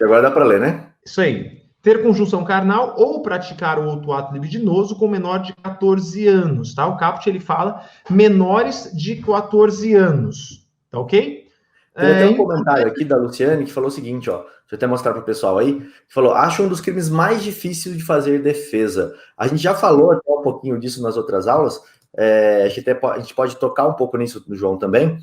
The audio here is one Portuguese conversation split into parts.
E agora dá para ler, né? Isso aí. Ter conjunção carnal ou praticar outro ato libidinoso com menor de 14 anos, tá? O caput, ele fala menores de 14 anos, tá ok? Teve até um comentário aqui da Luciane que falou o seguinte, ó. Deixa eu até mostrar para o pessoal aí. Que falou, acho um dos crimes mais difíceis de fazer defesa. A gente já falou até um pouquinho disso nas outras aulas. A gente pode tocar um pouco nisso do João também.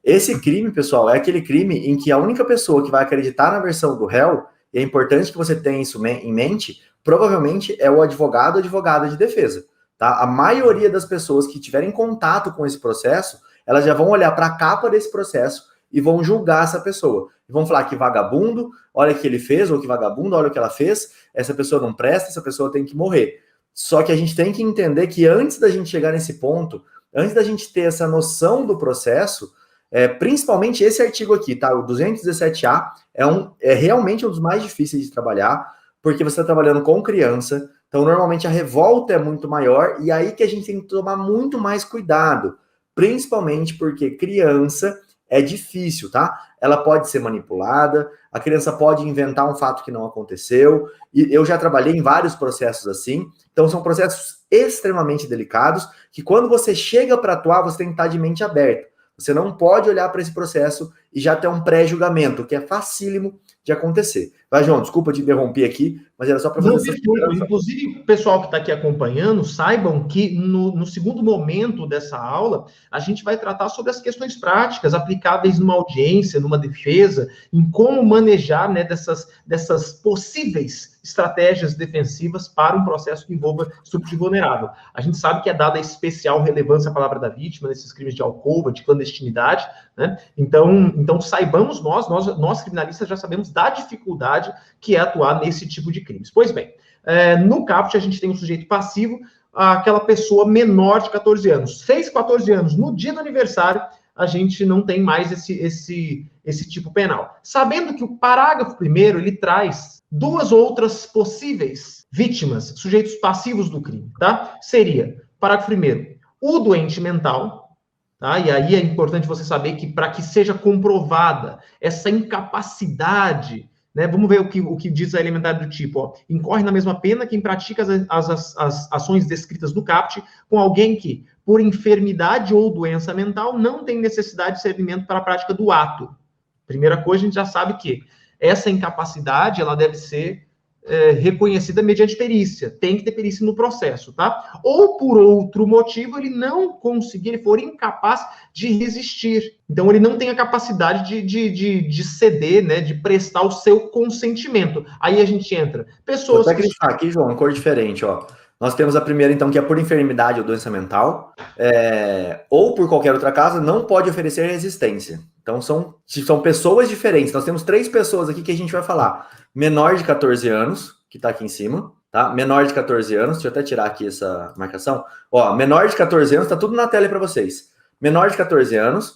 Esse crime, pessoal, é aquele crime em que a única pessoa que vai acreditar na versão do réu, e é importante que você tenha isso em mente, provavelmente é o advogado ou advogada de defesa. Tá? A maioria das pessoas que tiverem contato com esse processo, elas já vão olhar para a capa desse processo e vão julgar essa pessoa. E vão falar que vagabundo, olha o que ele fez, ou que vagabundo, olha o que ela fez, essa pessoa não presta, essa pessoa tem que morrer. Só que a gente tem que entender que antes da gente chegar nesse ponto, antes da gente ter essa noção do processo, principalmente esse artigo aqui, tá? O 217A é realmente um dos mais difíceis de trabalhar, porque você está trabalhando com criança, então normalmente a revolta é muito maior, e aí que a gente tem que tomar muito mais cuidado, principalmente porque criança é difícil, tá? Ela pode ser manipulada, a criança pode inventar um fato que não aconteceu, e eu já trabalhei em vários processos assim, então são processos extremamente delicados, que quando você chega para atuar, você tem que estar de mente aberta. Você não pode olhar para esse processo e já ter um pré-julgamento, que é facílimo de acontecer. Vai, João, desculpa te interromper aqui, mas era só para fazer essa... Inclusive, o pessoal que está aqui acompanhando, saibam que no segundo momento dessa aula, a gente vai tratar sobre as questões práticas aplicáveis numa audiência, numa defesa, em como manejar, né, dessas possíveis estratégias defensivas para um processo que envolva estupro de vulnerável. A gente sabe que é dada especial relevância à palavra da vítima nesses crimes de alcova, de clandestinidade, né? Então saibamos nós criminalistas já sabemos da dificuldade que é atuar nesse tipo de crimes. Pois bem, no caput a gente tem um sujeito passivo, aquela pessoa menor de 14 anos. Fez 14 anos, no dia do aniversário, a gente não tem mais esse tipo penal. Sabendo que o parágrafo primeiro, ele traz duas outras possíveis vítimas, sujeitos passivos do crime, tá? Seria, parágrafo primeiro, o doente mental, tá? E aí é importante você saber que para que seja comprovada essa incapacidade, né? Vamos ver o que diz a elementar do tipo, ó, incorre na mesma pena quem pratica as ações descritas no caput com alguém que, por enfermidade ou doença mental, não tem necessidade de servimento para a prática do ato. Primeira coisa, a gente já sabe que essa incapacidade, ela deve ser reconhecida mediante perícia. Tem que ter perícia no processo, tá? Ou, por outro motivo, ele não conseguir, ele for incapaz de resistir. Então, ele não tem a capacidade de ceder, né? De prestar o seu consentimento. Aí a gente entra. Pessoas... Vou até grifar aqui, João, uma cor diferente, ó. Nós temos a primeira, então, que é por enfermidade ou doença mental, ou por qualquer outra causa, não pode oferecer resistência. Então, são pessoas diferentes. Nós temos 3 pessoas aqui que a gente vai falar. Menor de 14 anos, que tá aqui em cima, tá? Menor de 14 anos, deixa eu até tirar aqui essa marcação. Ó, menor de 14 anos, tá tudo na tela aí para vocês. Menor de 14 anos,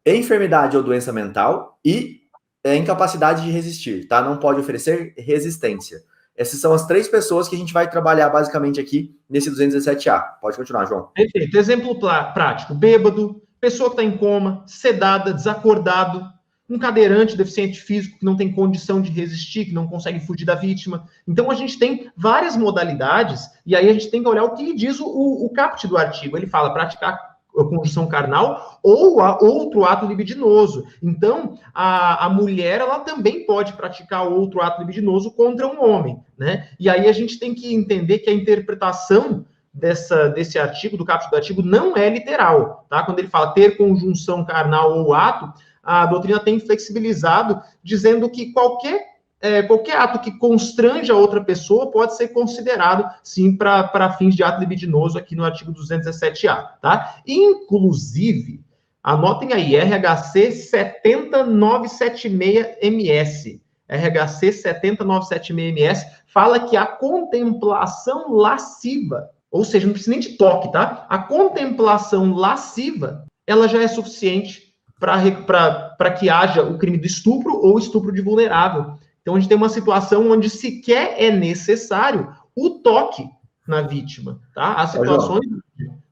enfermidade ou doença mental e incapacidade de resistir, tá? Não pode oferecer resistência. Essas são as 3 pessoas que a gente vai trabalhar basicamente aqui nesse 217A. Pode continuar, João. Perfeito. Exemplo prático: bêbado, pessoa que está em coma, sedada, desacordado, um cadeirante, deficiente físico que não tem condição de resistir, que não consegue fugir da vítima. Então, a gente tem várias modalidades, e aí a gente tem que olhar o que diz o caput do artigo. Ele fala praticar a conjunção carnal ou outro ato libidinoso. Então, a mulher, ela também pode praticar outro ato libidinoso contra um homem, né? E aí a gente tem que entender que a interpretação desse artigo, do caput do artigo, não é literal, tá? Quando ele fala ter conjunção carnal ou ato, a doutrina tem flexibilizado, dizendo que qualquer ato que constrange a outra pessoa pode ser considerado, sim, para fins de ato libidinoso, aqui no artigo 217A, tá? Inclusive, anotem aí, RHC 70976-MS. RHC 70976-MS fala que a contemplação lasciva, ou seja, não precisa nem de toque, tá? A contemplação lasciva, ela já é suficiente para que haja o crime do estupro ou estupro de vulnerável. Então, a gente tem uma situação onde sequer é necessário o toque na vítima, tá? As situações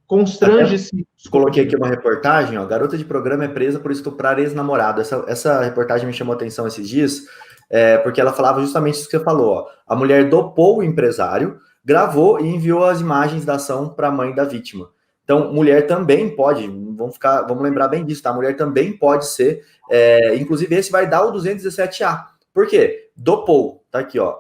constrange-se... Coloquei aqui uma reportagem, ó, garota de programa é presa por estuprar ex-namorado. Essa reportagem me chamou a atenção esses dias. porque ela falava justamente isso que você falou, ó, a mulher dopou o empresário, gravou e enviou as imagens da ação para a mãe da vítima. Então, mulher também pode, vamos lembrar bem disso, tá? A mulher também pode ser, inclusive esse vai dar o 217A. Por quê? Dopou, tá aqui, ó,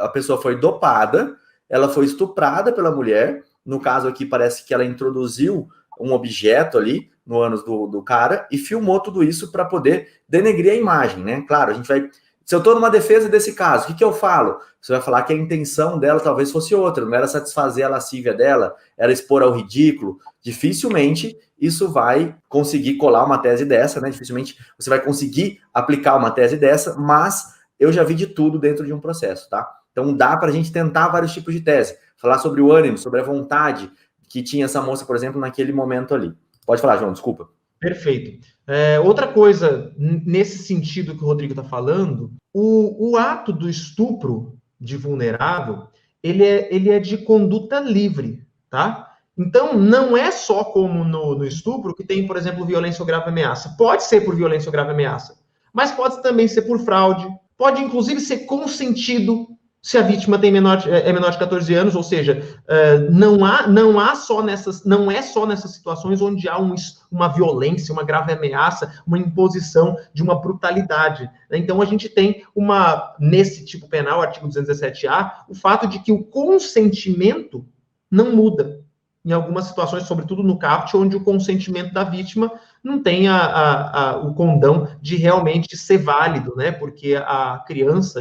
a pessoa foi dopada, ela foi estuprada pela mulher, no caso aqui parece que ela introduziu um objeto ali no ânus do cara e filmou tudo isso para poder denegrir a imagem, né? Claro, a gente vai... Se eu estou numa defesa desse caso, o que eu falo? Você vai falar que a intenção dela talvez fosse outra, não era satisfazer a lascívia dela, era expor ao ridículo. Dificilmente isso vai conseguir colar uma tese dessa, né? Dificilmente você vai conseguir aplicar uma tese dessa, mas eu já vi de tudo dentro de um processo, tá? Então dá para a gente tentar vários tipos de tese. Falar sobre o ânimo, sobre a vontade que tinha essa moça, por exemplo, naquele momento ali. Pode falar, João, desculpa. Perfeito. Outra coisa, nesse sentido que o Rodrigo está falando, o ato do estupro de vulnerável, ele é de conduta livre, tá? Então, não é só como no estupro, que tem, por exemplo, violência ou grave ameaça. Pode ser por violência ou grave ameaça, mas pode também ser por fraude, pode inclusive ser consentido, se a vítima é menor de 14 anos, ou seja, não é só nessas situações onde há uma violência, uma grave ameaça, uma imposição de uma brutalidade. Então, a gente tem nesse tipo penal, artigo 217A, o fato de que o consentimento não muda. Em algumas situações, sobretudo no CAPT, onde o consentimento da vítima não tem o condão de realmente ser válido, né? Porque a criança,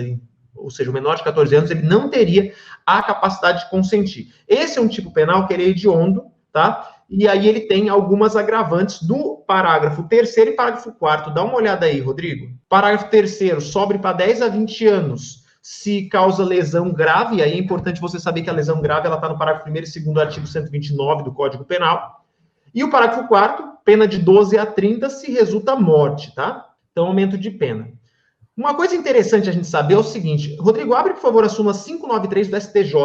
ou seja, o menor de 14 anos, ele não teria a capacidade de consentir. Esse é um tipo penal que ele é hediondo, tá? E aí ele tem algumas agravantes do parágrafo 3º e parágrafo 4º. Dá uma olhada aí, Rodrigo. Parágrafo 3º, sobe para 10 a 20 anos se causa lesão grave, e aí é importante você saber que a lesão grave ela está no parágrafo 1º e 2º do artigo 129 do Código Penal. E o parágrafo 4º, pena de 12 a 30 se resulta morte, tá? Então, aumento de pena. Uma coisa interessante a gente saber é o seguinte, Rodrigo, abre, por favor, a súmula 593 do STJ,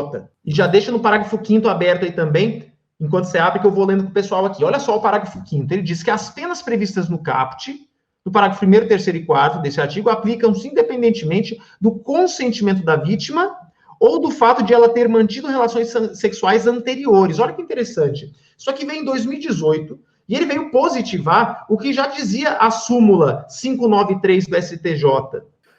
e já deixa no parágrafo 5º aberto aí também, enquanto você abre, que eu vou lendo com o pessoal aqui. Olha só o parágrafo 5º, ele diz que as penas previstas no CAPT, no parágrafo 1º, 3º e 4º desse artigo, aplicam-se independentemente do consentimento da vítima ou do fato de ela ter mantido relações sexuais anteriores. Olha que interessante. Isso aqui veio em 2018, e ele veio positivar o que já dizia a súmula 593 do STJ.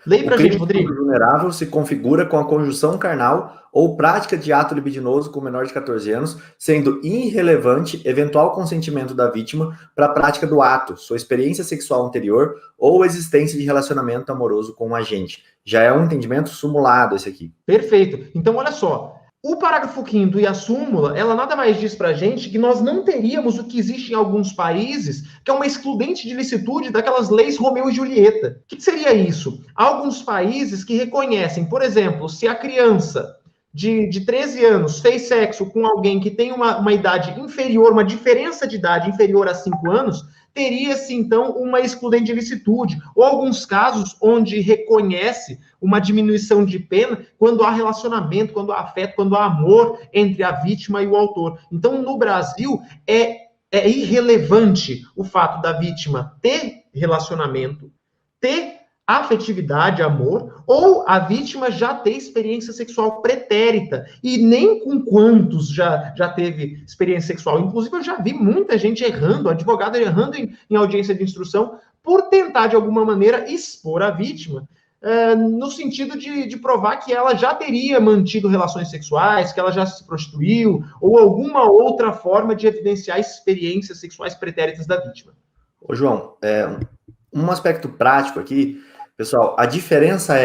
Leia pra gente, Rodrigo. O vulnerável se configura com a conjunção carnal ou prática de ato libidinoso com menor de 14 anos, sendo irrelevante eventual consentimento da vítima para a prática do ato, sua experiência sexual anterior ou existência de relacionamento amoroso com o agente. Já é um entendimento sumulado esse aqui. Perfeito. Então, olha só. O parágrafo 5º e a súmula, ela nada mais diz para a gente que nós não teríamos o que existe em alguns países, que é uma excludente de licitude daquelas leis Romeu e Julieta. O que seria isso? Há alguns países que reconhecem, por exemplo, se a criança de 13 anos fez sexo com alguém que tem uma idade inferior, uma diferença de idade inferior a 5 anos, teria-se, então, uma excludente de licitude, ou alguns casos onde reconhece uma diminuição de pena quando há relacionamento, quando há afeto, quando há amor entre a vítima e o autor. Então, no Brasil, é irrelevante o fato da vítima ter relacionamento, ter afetividade, amor, ou a vítima já ter experiência sexual pretérita, e nem com quantos já teve experiência sexual. Inclusive, eu já vi muita gente errando, advogado errando em audiência de instrução, por tentar, de alguma maneira, expor a vítima, no sentido de provar que ela já teria mantido relações sexuais, que ela já se prostituiu, ou alguma outra forma de evidenciar experiências sexuais pretéritas da vítima. Ô, João, um aspecto prático aqui, pessoal, a diferença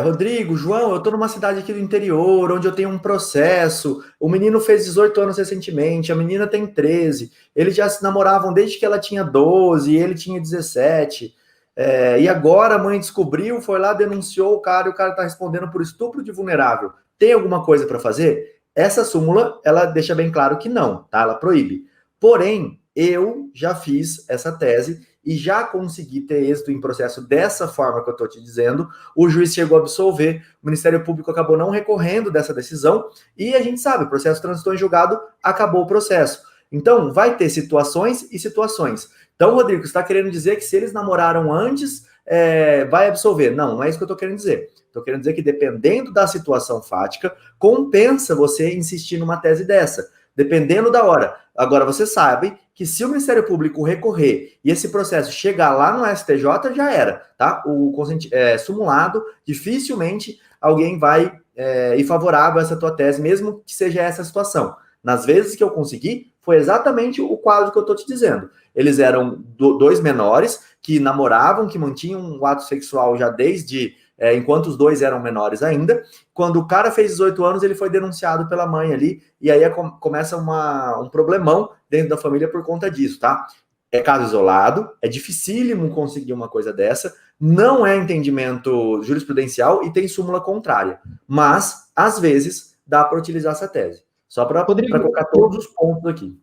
Rodrigo, João, eu estou numa cidade aqui do interior, onde eu tenho um processo, o menino fez 18 anos recentemente, a menina tem 13, eles já se namoravam desde que ela tinha 12, e ele tinha 17, e agora a mãe descobriu, foi lá, denunciou o cara, e o cara está respondendo por estupro de vulnerável. Tem alguma coisa para fazer? Essa súmula, ela deixa bem claro que não, tá? Ela proíbe. Porém, eu já fiz essa tese e já consegui ter êxito em processo dessa forma que eu estou te dizendo. O juiz chegou a absolver, o Ministério Público acabou não recorrendo dessa decisão, e a gente sabe, o processo transitou em julgado, acabou o processo. Então, vai ter situações e situações. Então, Rodrigo, você está querendo dizer que se eles namoraram antes, vai absolver? Não, não é isso que eu estou querendo dizer. Estou querendo dizer que dependendo da situação fática, compensa você insistir numa tese dessa, dependendo da hora. Agora, você sabe que se o Ministério Público recorrer e esse processo chegar lá no STJ, já era, tá? O simulado, dificilmente alguém vai ir favorável a essa tua tese, mesmo que seja essa a situação. Nas vezes que eu consegui, foi exatamente o quadro que eu estou te dizendo. Eles eram dois menores que namoravam, que mantinham um ato sexual já desde enquanto os dois eram menores ainda. Quando o cara fez 18 anos, ele foi denunciado pela mãe ali, e aí começa um problemão dentro da família por conta disso, tá? É caso isolado, é dificílimo conseguir uma coisa dessa, não é entendimento jurisprudencial e tem súmula contrária, mas, às vezes, dá para utilizar essa tese. Só para colocar todos os pontos aqui.